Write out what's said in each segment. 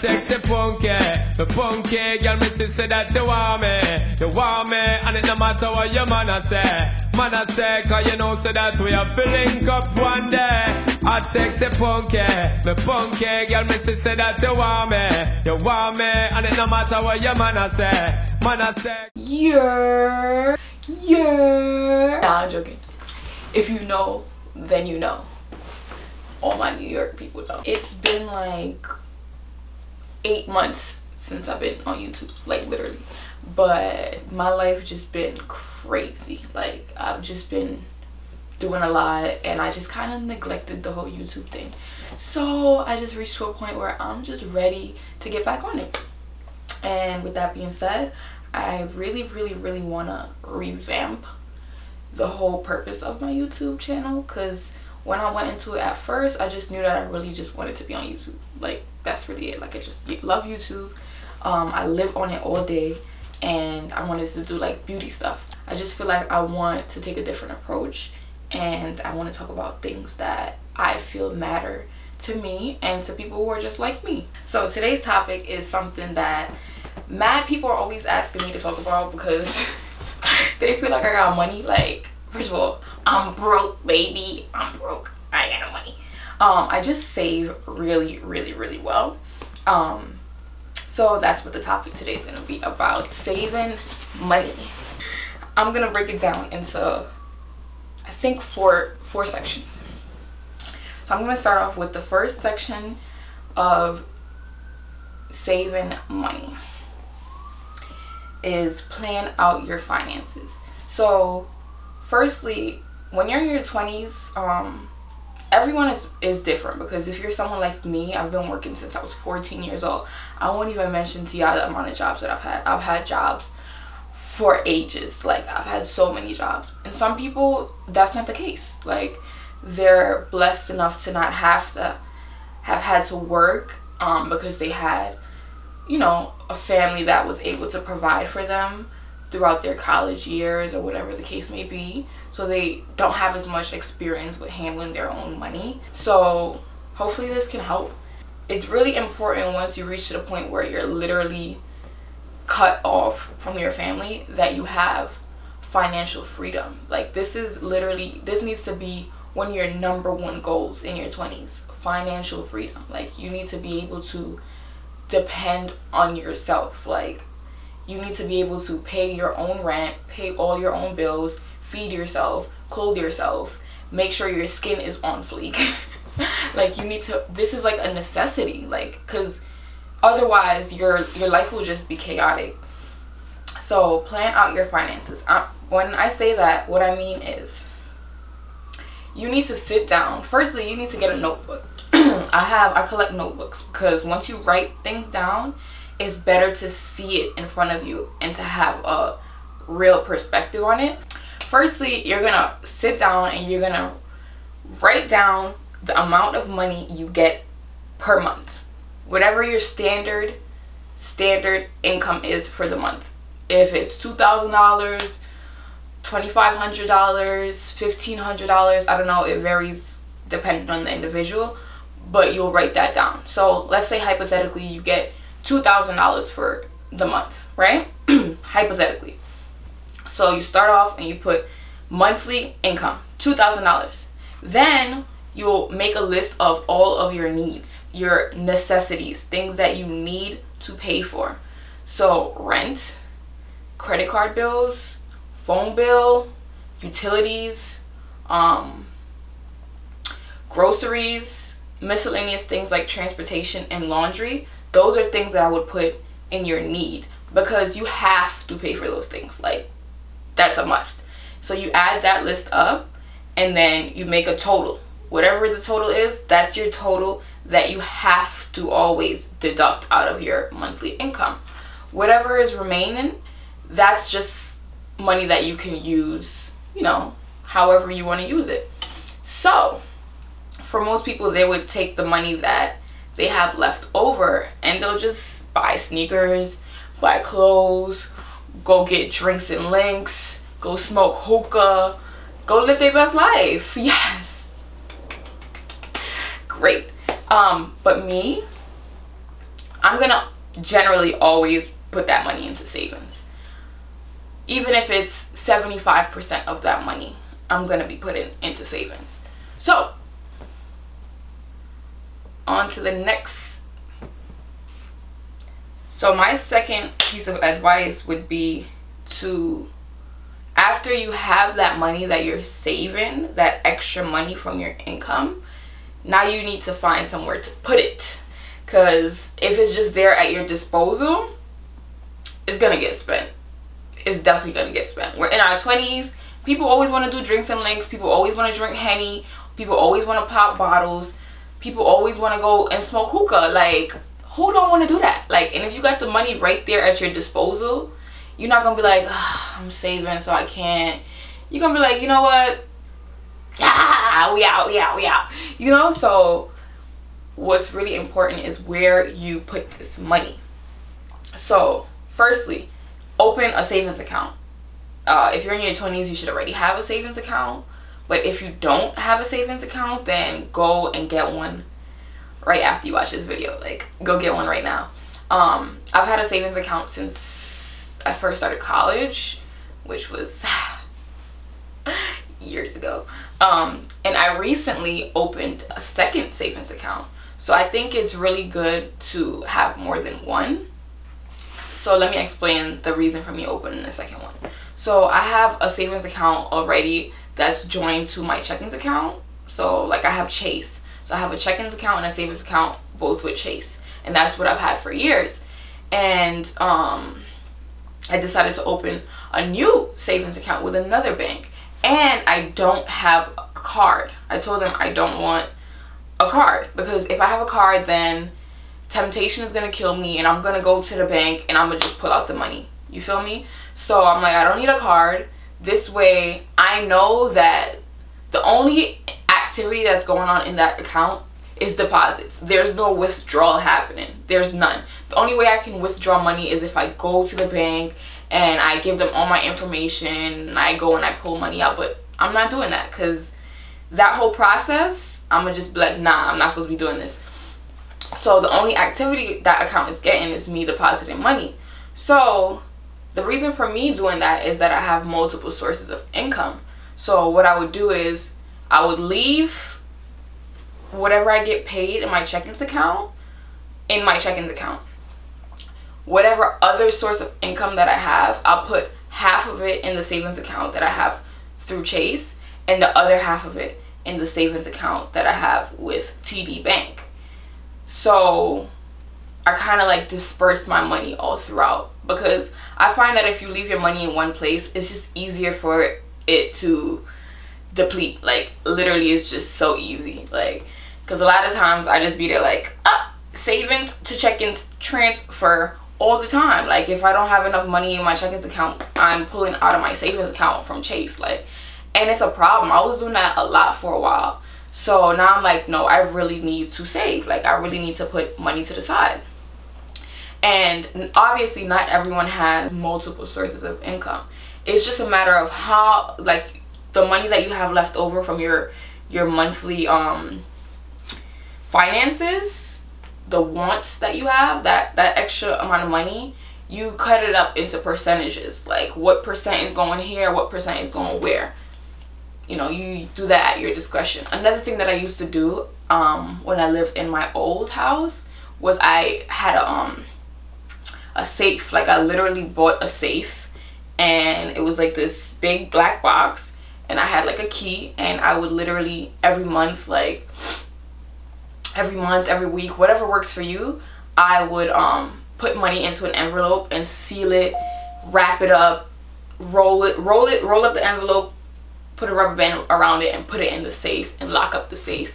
sexy punky, the punky girl, me say that you want me, and it no matter what your man a say, cause you know so that we are filling up one day. Hot sexy punky, the punky girl, me say that you want me, and it no matter what your man a say, yeah. Nah, I'm joking. If you know, then you know. All my New York people know. It's been like 8 months since I've been on YouTube, like literally. But my life just been crazy. Like I've just been doing a lot and I just kind of neglected the whole YouTube thing. So I just reached to a point where I'm just ready to get back on it. And with that being said, I really want to revamp the whole purpose of my YouTube channel, because when I went into it at first, I just knew that I really just wanted to be on YouTube. Like that's really it. Like I just love YouTube. I live on it all day and I wanted to do like beauty stuff. I just feel like I want to take a different approach and I want to talk about things that I feel matter to me and to people who are just like me. So today's topic is something that mad people are always asking me to talk about because they feel like I got money. Like, first of all, I'm broke, baby. I'm broke. I ain't got no money. I just save really well. So that's what the topic today is gonna be about, saving money. I'm gonna break it down into, I think, four sections. So I'm gonna start off with the first section of saving money. Is plan out your finances. So firstly, when you're in your 20s, everyone is different, because if you're someone like me, I've been working since I was 14 years old. I won't even mention to y'all the amount of jobs that I've had. I've had jobs for ages. Like I've had so many jobs, and some people that's not the case. Like they're blessed enough to not have had to work because they had, you know, a family that was able to provide for them throughout their college years or whatever the case may be. So they don't have as much experience with handling their own money. So hopefully this can help. It's really important once you reach to the point where you're literally cut off from your family that you have financial freedom. Like this needs to be one of your #1 goals in your 20s, financial freedom. Like you need to be able to depend on yourself. Like you need to be able to pay your own rent, pay all your own bills, feed yourself, clothe yourself, make sure your skin is on fleek. Like you need to, this is like a necessity, like, because otherwise your life will just be chaotic. So plan out your finances. When I say that, what I mean is you need to sit down. Firstly, you need to get a notebook. I collect notebooks because once you write things down, it's better to see it in front of you and to have a real perspective on it. Firstly, you're gonna sit down and you're gonna write down the amount of money you get per month, whatever your standard income is for the month. If it's $2,000, $2,500, $1,500, I don't know, it varies depending on the individual, but you'll write that down. So let's say hypothetically you get $2,000 for the month, right? Hypothetically. So you start off and you put monthly income, $2,000. Then you'll make a list of all of your needs, your necessities, things that you need to pay for. So rent, credit card bills, phone bill, utilities, groceries, miscellaneous things like transportation and laundry. Those are things that I would put in your need, because you have to pay for those things. Like that's a must. So you add that list up and then you make a total. Whatever the total is, that's your total that you have to always deduct out of your monthly income. Whatever is remaining, that's just money that you can use, you know, however you want to use it. So for most people, they would take the money that they have left over and they'll just buy sneakers, buy clothes, go get drinks and links, go smoke hookah, go live their best life. Yes, great. But me, I'm gonna generally always put that money into savings. Even if it's 75% of that money, I'm gonna be putting into savings. So on to the next. So my second piece of advice would be to, after you have that money that you're saving, that extra money from your income, now you need to find somewhere to put it. Because if it's just there at your disposal, it's gonna get spent. It's definitely gonna get spent. We're in our 20s. People always want to do drinks and links. People always want to drink Henny. People always want to pop bottles. People always want to go and smoke hookah. Like, who don't want to do that? Like, and if you got the money right there at your disposal, you're not gonna be like, oh, I'm saving so I can't. You're gonna be like, you know what? Ah, we out. You know, so what's really important is where you put this money. So firstly, open a savings account. If you're in your 20s, you should already have a savings account. But if you don't have a savings account, then go and get one right after you watch this video. Like, go get one right now. I've had a savings account since I first started college, which was years ago. And I recently opened a second savings account. So I think it's really good to have more than one. So let me explain the reason for me opening the second one. So I have a savings account already that's joined to my checkings account. So like, I have Chase. So I have a checkings account and a savings account, both with Chase. And that's what I've had for years. And I decided to open a new savings account with another bank. And I don't have a card. I told them I don't want a card, because if I have a card, then temptation is gonna kill me and I'm gonna go to the bank and I'm gonna just pull out the money. You feel me? So I'm like, I don't need a card. This way I know that the only activity that's going on in that account is deposits. There's no withdrawal happening. There's none. The only way I can withdraw money is if I go to the bank and I give them all my information and I go and I pull money out. But I'm not doing that, because that whole process, I'm gonna just be like, nah, I'm not supposed to be doing this. So the only activity that account is getting is me depositing money. So the reason for me doing that is that I have multiple sources of income. So what I would do is I would leave whatever I get paid in my checkings account in my checkings account. Whatever other source of income that I have, I'll put half of it in the savings account that I have through Chase, and the other half of it in the savings account that I have with TD Bank. So I kind of like disperse my money all throughout, because I find that if you leave your money in one place, it's just easier for it to deplete. Like, literally, it's just so easy. Like, because a lot of times I just be there like, savings to check-ins transfer all the time. Like, if I don't have enough money in my checkings account, I'm pulling out of my savings account from Chase. Like, and it's a problem. I was doing that a lot for a while. So now I'm like, no, I really need to save. Like, I really need to put money to the side. And obviously not everyone has multiple sources of income. It's just a matter of how, like, the money that you have left over from your monthly finances, the wants that you have, that extra amount of money, you cut it up into percentages. Like, what percent is going here, what percent is going where. You know, you do that at your discretion. Another thing that I used to do when I lived in my old house was I had a safe. Like, I literally bought a safe, and it was like this big black box, and I had like a key, and I would literally every month, every week, whatever works for you, I would put money into an envelope and seal it, wrap it up, roll up the envelope, put a rubber band around it, and put it in the safe and lock up the safe.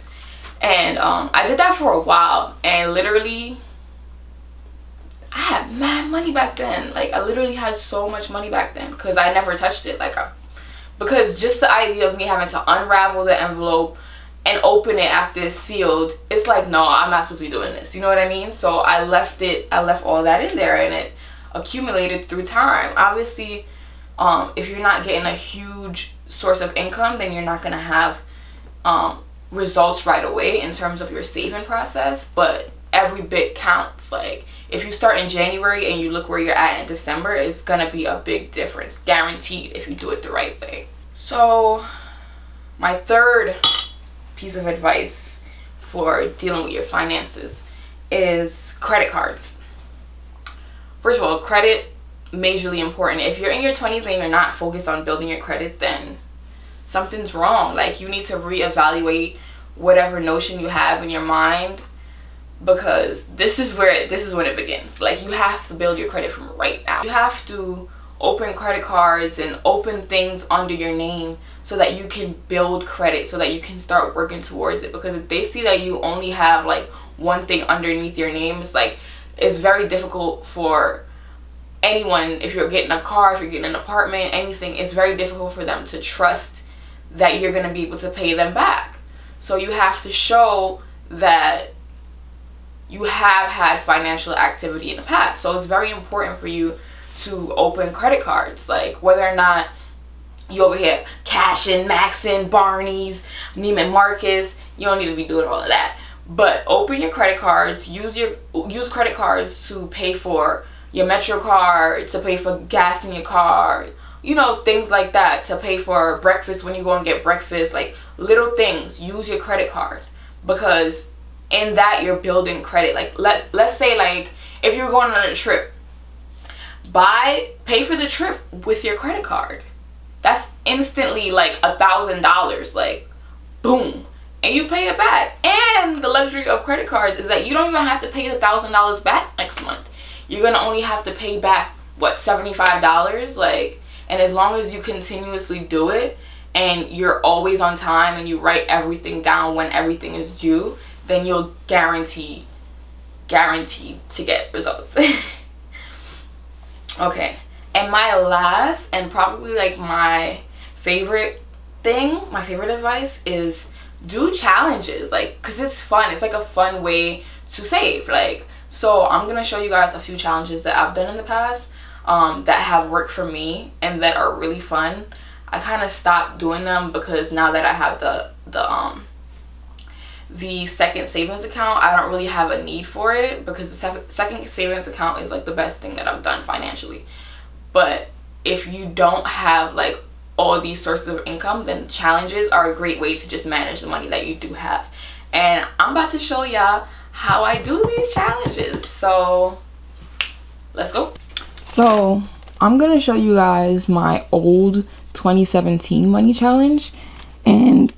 And I did that for a while, and literally I had mad money back then. Like, I literally had so much money back then because I never touched it. Like, because just the idea of me having to unravel the envelope and open it after it's sealed, it's like, no, I'm not supposed to be doing this. You know what I mean? So I left all that in there, and it accumulated through time. Obviously, if you're not getting a huge source of income, then you're not gonna have results right away in terms of your saving process, but every bit counts. Like, if you start in January and you look where you're at in December, it's gonna be a big difference, guaranteed, if you do it the right way. So my third piece of advice for dealing with your finances is credit cards. First of all, credit, majorly important. If you're in your 20s and you're not focused on building your credit, then something's wrong. Like, you need to reevaluate whatever notion you have in your mind, because this is when it begins. Like, you have to build your credit from right now. You have to open credit cards and open things under your name so that you can build credit, so that you can start working towards it. Because if they see that you only have like one thing underneath your name, it's very difficult for anyone. If you're getting a car, if you're getting an apartment, anything, it's very difficult for them to trust that you're going to be able to pay them back. So you have to show that you have had financial activity in the past. So it's very important for you to open credit cards. Like, whether or not you over here cashing, maxing, Barney's, Neiman Marcus, you don't need to be doing all of that. But open your credit cards. Use credit cards to pay for your Metro card, to pay for gas in your car, you know, things like that, to pay for breakfast when you go and get breakfast. Like, little things. Use your credit card, because in that you're building credit. Like, let's say, like, if you're going on a trip, pay for the trip with your credit card. That's instantly like $1,000, like, boom, and you pay it back. And the luxury of credit cards is that you don't even have to pay the $1,000 back next month. You're gonna only have to pay back, what, $75? Like, and as long as you continuously do it and you're always on time and you write everything down when everything is due, then you'll guaranteed to get results. Okay, and my last and probably like my favorite advice is do challenges. Like, because it's fun. It's like a fun way to save. Like, so I'm gonna show you guys a few challenges that I've done in the past that have worked for me and that are really fun. I kind of stopped doing them because now that I have the second savings account, I don't really have a need for it, because the second savings account is like the best thing that I've done financially. But if you don't have like all these sources of income, then challenges are a great way to just manage the money that you do have. And I'm about to show y'all how I do these challenges. So let's go. So I'm gonna show you guys my old 2017 money challenge, and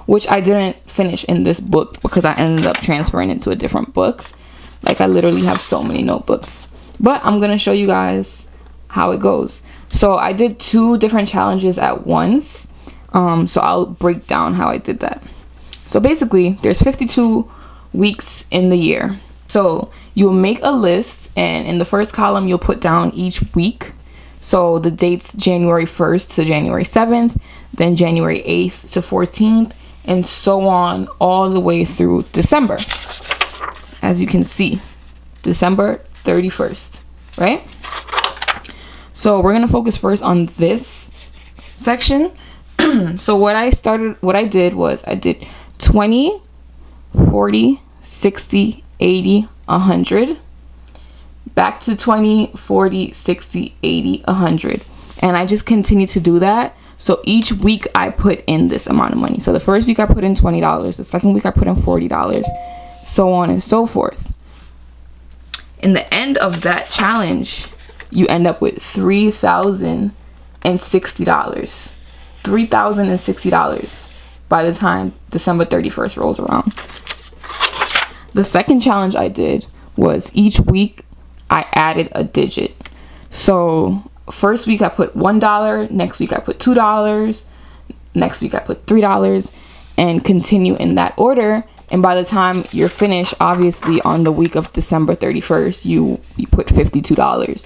which I didn't finish in this book because I ended up transferring it to a different book. Like, I literally have so many notebooks, but I'm gonna show you guys how it goes. So I did 2 different challenges at once, so I'll break down how I did that. So basically, there's 52 weeks in the year. So you'll make a list, and in the first column you'll put down each week. So the dates January 1st to January 7th, then January 8th to 14th, and so on all the way through December. As you can see, December 31st, right? So we're gonna focus first on this section. So what I did was I did 20, 40, 60, 80, 100, back to 20, 40, 60, 80, 100. And I just continue to do that. So each week I put in this amount of money. So the first week I put in $20. The second week I put in $40. So on and so forth. In the end of that challenge, you end up with $3,060. $3,060 by the time December 31st rolls around. The second challenge I did was each week I added a digit. So first week I put $1, next week I put $2, next week I put $3, and continue in that order. And by the time you're finished, obviously on the week of December 31st, you put $52.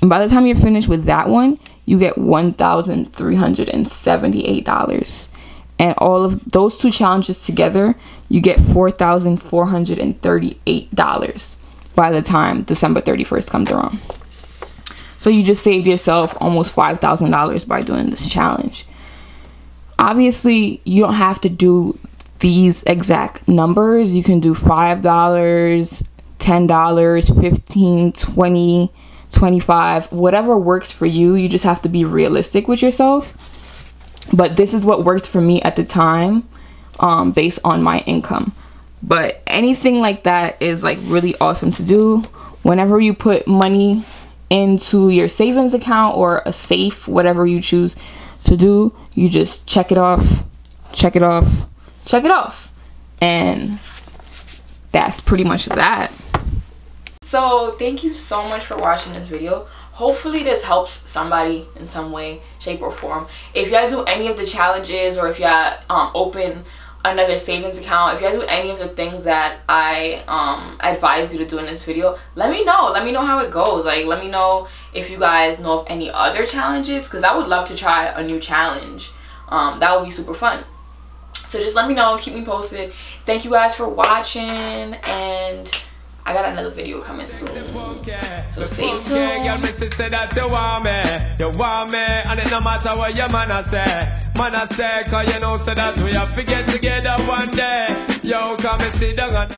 And by the time you're finished with that one, you get $1,378. And all of those 2 challenges together, you get $4,438 by the time December 31st comes around. So you just saved yourself almost $5,000 by doing this challenge. Obviously, you don't have to do these exact numbers. You can do $5, $10, $10, 15, 20, 25, whatever works for you. You just have to be realistic with yourself. But this is what worked for me at the time, based on my income. But anything like that is like really awesome to do. Whenever you put money into your savings account or a safe, whatever you choose to do, you just check it off, check it off, check it off. And that's pretty much that. So thank you so much for watching this video. Hopefully this helps somebody in some way, shape, or form. If y'all do any of the challenges, or if y'all open another savings account, if y'all do any of the things that I advise you to do in this video, let me know. Let me know how it goes. Like, let me know if you guys know of any other challenges, because I would love to try a new challenge. That would be super fun. So just let me know, keep me posted. Thank you guys for watching, and I got another video coming soon, so stay tuned. You want me, and it no matter what your man say, cause you know so that we have to get together one day. Yo, come and sit down.